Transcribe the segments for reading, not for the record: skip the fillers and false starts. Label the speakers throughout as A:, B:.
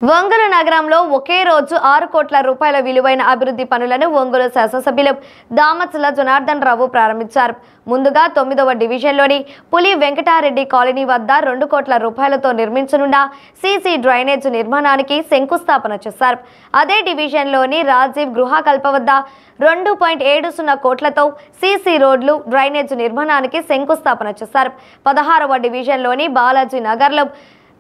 A: ఒంగోలు నగరంలో ఒకే రోజు 6 కోట్ల రూపాయల విలువైన అభివృద్ధి పనులను ఒంగోలు శాసనసభ్యులు దామచర్ల జనార్దన్ రావు ప్రారంభించారు. ముందుగా 9వ డివిజన్లోని పులి వెంకటారెడ్డి కాలనీ వద్ద 2 కోట్ల రూపాయలతో నిర్మించనున్న సీసీ డ్రైనేజ్ నిర్మాణానికి శంకుస్థాపన చేశారు. అదే డివిజన్లోని రాజీవ్ గృహకల్ప వద్ద 2.70 కోట్లతో సీసీ రోడ్లు డ్రైనేజ్ నిర్మాణానికి శంకుస్థాపన చేశారు. 16వ డివిజన్లోని బాలాజీ నగర్లో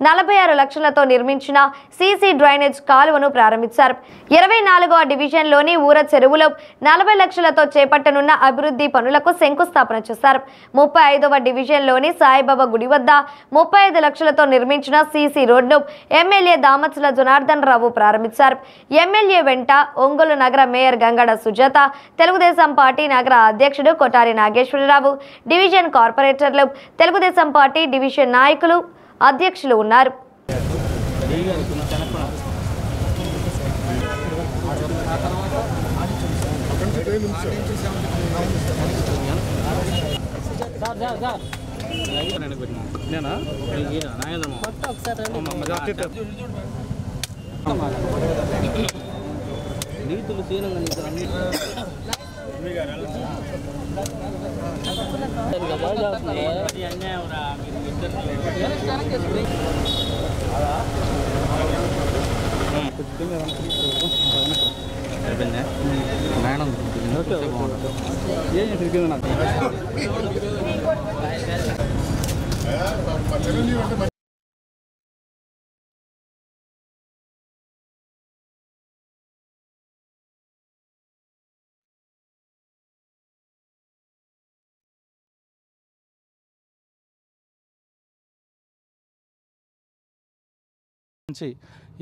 A: 46 లక్షలతో నిర్మించిన సీసీ డ్రైనేజ్ కాలువను ప్రారంభించారు. 24వ డివిజన్లోని ఊర చెరువులో 40 లక్షలతో చేపట్టనున్న అభివృద్ధి పనులకు శంకుస్థాపన చేశారు. 35వ డివిజన్లోని సాయిబాబా గుడి వద్ద 35 లక్షలతో నిర్మించిన సీసీ రోడ్ను ఎమ్మెల్యే దామచర్ల జనార్దన్ రావు ప్రారంభించారు. ఎమ్మెల్యే వెంట ఒంగోలు నగర మేయర్ గంగడ సుజాత, తెలుగుదేశం పార్టీ నగర అధ్యక్షుడు కొటారి నాగేశ్వరరావు, డివిజన్ కార్పొరేటర్లు, తెలుగుదేశం పార్టీ డివిజన్ నాయకులు, అధ్యక్షులు ఉన్నారు.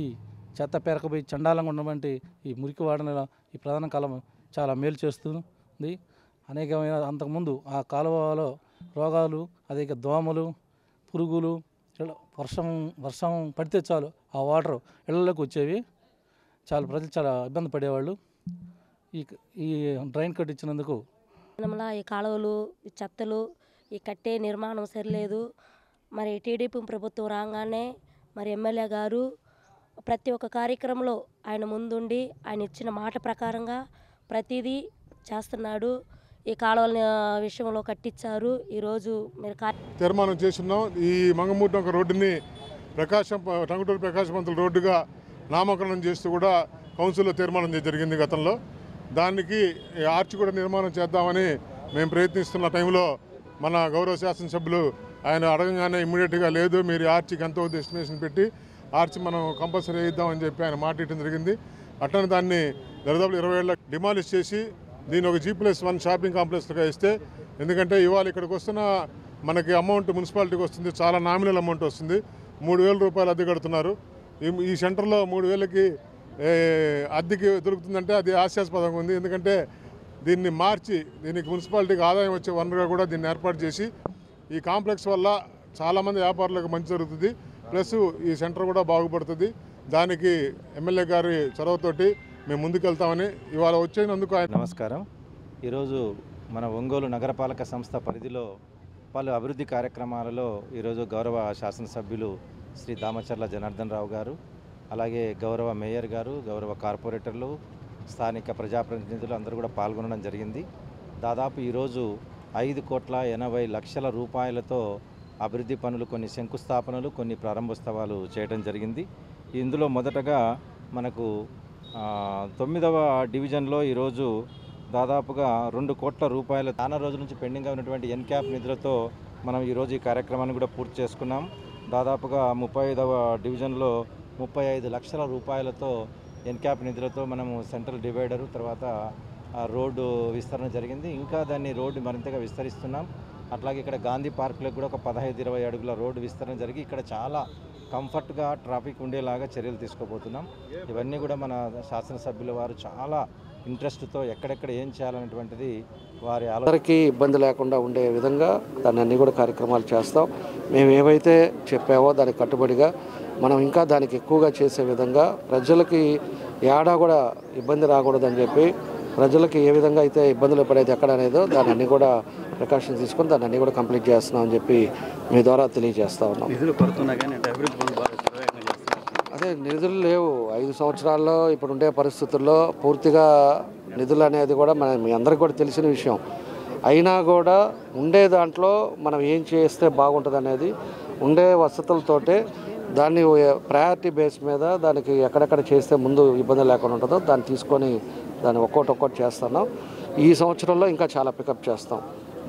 B: ఈ చెత్త పేరకపోయి చండాలంగా ఉన్నటువంటి ఈ మురికి వాడన ఈ ప్రధాన కాలం చాలా మేలు చేస్తుంది. అనేకమైన అంతకుముందు ఆ కాలువలో రోగాలు, అదే దోమలు, పురుగులు, వర్షం పడితే చాలు ఆ వాటర్ ఇళ్లలోకి వచ్చేవి. ప్రజలు చాలా ఇబ్బంది పడేవాళ్ళు. ఈ డ్రైన్ కట్టించినందుకు
C: ఈ కాలువలు, ఈ చెత్తలు, ఈ కట్టే నిర్మాణం సరిలేదు. మరి టీడీపీ ప్రభుత్వం రాగానే మరి ఎమ్మెల్యే గారు ప్రతి ఒక్క కార్యక్రమంలో ఆయన ముందుండి ఆయన ఇచ్చిన మాట ప్రకారంగా ప్రతిదీ చేస్తున్నాడు. ఈ కాలువల విషయంలో కట్టించారు. ఈరోజు మీరు
D: తీర్మానం చేస్తున్నాం. ఈ మంగమూరి ఒక రోడ్డుని టంగుటూరు ప్రకాశవంతుల రోడ్డుగా నామకరణం చేస్తూ కూడా కౌన్సిల్లో తీర్మానం జరిగింది గతంలో. దానికి ఆర్చి కూడా నిర్మాణం చేద్దామని మేము ప్రయత్నిస్తున్న టైంలో మన గౌరవ శాసనసభ్యులు ఆయన అడగంగానే ఇమ్మీడియట్గా లేదు, మీరు ఆర్చికి ఎంతో ఎస్టిమేషన్ పెట్టి ఆర్చి మనం కంపల్సరీ వేయిద్దామని చెప్పి ఆయన మాట ఇవ్వడం జరిగింది. అట్లనే దాన్ని దాదాపు 20 ఏళ్ళ డిమాలిష్ చేసి దీన్ని ఒక G+1 షాపింగ్ కాంప్లెక్స్గా ఇస్తే, ఎందుకంటే ఇవాళ ఇక్కడికి వస్తున్న మనకి అమౌంట్ మున్సిపాలిటీకి వస్తుంది, చాలా నామినల్ అమౌంట్ వస్తుంది. 3,000 రూపాయలు అద్దె కడుతున్నారు. ఈ సెంటర్లో 3,000కి అద్దెకి దొరుకుతుందంటే అది హాస్యాస్పదంగా ఉంది. ఎందుకంటే దీన్ని మార్చి దీనికి మున్సిపాలిటీకి ఆదాయం వచ్చే వనరుగా కూడా దీన్ని ఏర్పాటు చేసి ఈ కాంప్లెక్స్ వల్ల చాలామంది వ్యాపారులకు మంచి జరుగుతుంది, ప్లస్ ఈ సెంటర్ కూడా బాగుపడుతుంది. దానికి ఎమ్మెల్యే గారి చొరవతోటి మేము ముందుకెళ్తామని ఇవాళ వచ్చేందుకు
E: నమస్కారం. ఈరోజు మన ఒంగోలు నగరపాలక సంస్థ పరిధిలో పలు అభివృద్ధి కార్యక్రమాలలో ఈరోజు గౌరవ శాసనసభ్యులు శ్రీ దామచర్ల జనార్దన్ రావు గారు, అలాగే గౌరవ మేయర్ గారు, గౌరవ కార్పొరేటర్లు, స్థానిక ప్రజాప్రతినిధులు అందరూ కూడా పాల్గొనడం జరిగింది. దాదాపు ఈరోజు 5,80 లక్షల రూపాయలతో అభివృద్ధి పనులు, కొన్ని శంకుస్థాపనలు, కొన్ని ప్రారంభోత్సవాలు చేయడం జరిగింది. ఇందులో మొదటగా మనకు 9వ డివిజన్లో ఈరోజు దాదాపుగా 2 కోట్ల రూపాయల చాలా రోజుల నుంచి పెండింగ్గా ఉన్నటువంటి ఎన్క్యాప్ నిధులతో మనం ఈరోజు ఈ కార్యక్రమాన్ని కూడా పూర్తి చేసుకున్నాం. దాదాపుగా 35వ డివిజన్లో 35 లక్షల రూపాయలతో ఎన్క్యాప్ నిధులతో మనము సెంట్రల్ డివైడరు, తర్వాత రోడ్డు విస్తరణ జరిగింది. ఇంకా దాన్ని రోడ్డు మరింతగా విస్తరిస్తున్నాం. అట్లాగే ఇక్కడ గాంధీ పార్కులో కూడా ఒక 15-20 అడుగుల రోడ్డు విస్తరణ జరిగి ఇక్కడ చాలా కంఫర్ట్గా ట్రాఫిక్ ఉండేలాగా చర్యలు తీసుకోబోతున్నాం. ఇవన్నీ కూడా మన శాసనసభ్యుల వారు చాలా ఇంట్రెస్ట్తో ఎక్కడెక్కడ ఏం చేయాలనేటువంటిది వారి
F: అందరికీ ఇబ్బంది లేకుండా ఉండే విధంగా దాన్ని అన్ని కూడా కార్యక్రమాలు చేస్తాం. మేము ఏవైతే చెప్పామో దానికి కట్టుబడిగా మనం ఇంకా దానికి ఎక్కువగా చేసే విధంగా ప్రజలకి ఏడా కూడా ఇబ్బంది రాకూడదని చెప్పి, ప్రజలకి ఏ విధంగా అయితే ఇబ్బందులు పడేది ఎక్కడ అనేదో దాన్ని అన్ని కూడా ప్రికాషన్స్ తీసుకొని దాన్ని అన్ని కూడా కంప్లీట్ చేస్తున్నామని చెప్పి మీ ద్వారా తెలియజేస్తా ఉన్నాం. అదే నిధులు లేవు 5 సంవత్సరాల్లో ఇప్పుడు ఉండే పరిస్థితుల్లో పూర్తిగా నిధులు అనేది కూడా మీ అందరికీ కూడా తెలిసిన విషయం. అయినా కూడా ఉండే దాంట్లో మనం ఏం చేస్తే బాగుంటుంది అనేది ఉండే వసతులతోటే దాన్ని ప్రయారిటీ బేస్ మీద దానికి ఎక్కడెక్కడ చేస్తే ముందు ఇబ్బంది లేకుండా ఉంటుందో దాన్ని తీసుకొని దాన్ని ఒక్కొక్కటి చేస్తున్నాం. ఈ సంవత్సరంలో ఇంకా చాలా పికప్ చేస్తాం.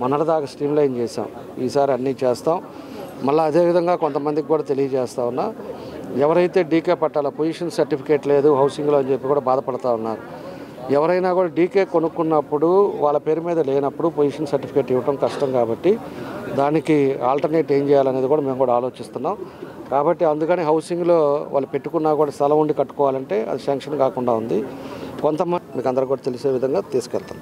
F: మొన్నటిదాకా స్ట్రీమ్లైన్ చేసాం, ఈసారి అన్నీ చేస్తాం. మళ్ళీ అదేవిధంగా కొంతమందికి కూడా తెలియజేస్తా ఉన్నా, ఎవరైతే డీకే పట్టాల పొజిషన్ సర్టిఫికేట్ లేదు హౌసింగ్లో అని చెప్పి కూడా బాధపడుతూ ఉన్నారు. ఎవరైనా కూడా డీకే కొనుక్కున్నప్పుడు వాళ్ళ పేరు మీద లేనప్పుడు పొజిషన్ సర్టిఫికేట్ ఇవ్వడం కష్టం కాబట్టి దానికి ఆల్టర్నేట్ ఏం చేయాలనేది కూడా మేము కూడా ఆలోచిస్తున్నాం. కాబట్టి అందుకని హౌసింగ్లో వాళ్ళు పెట్టుకున్నా కూడా స్థలం ఉండి కట్టుకోవాలంటే అది శాంక్షన్ కాకుండా ఉంది. కొంతమంది మీకు అందరూ కూడా తెలిసే విధంగా తీసుకెళ్తాం.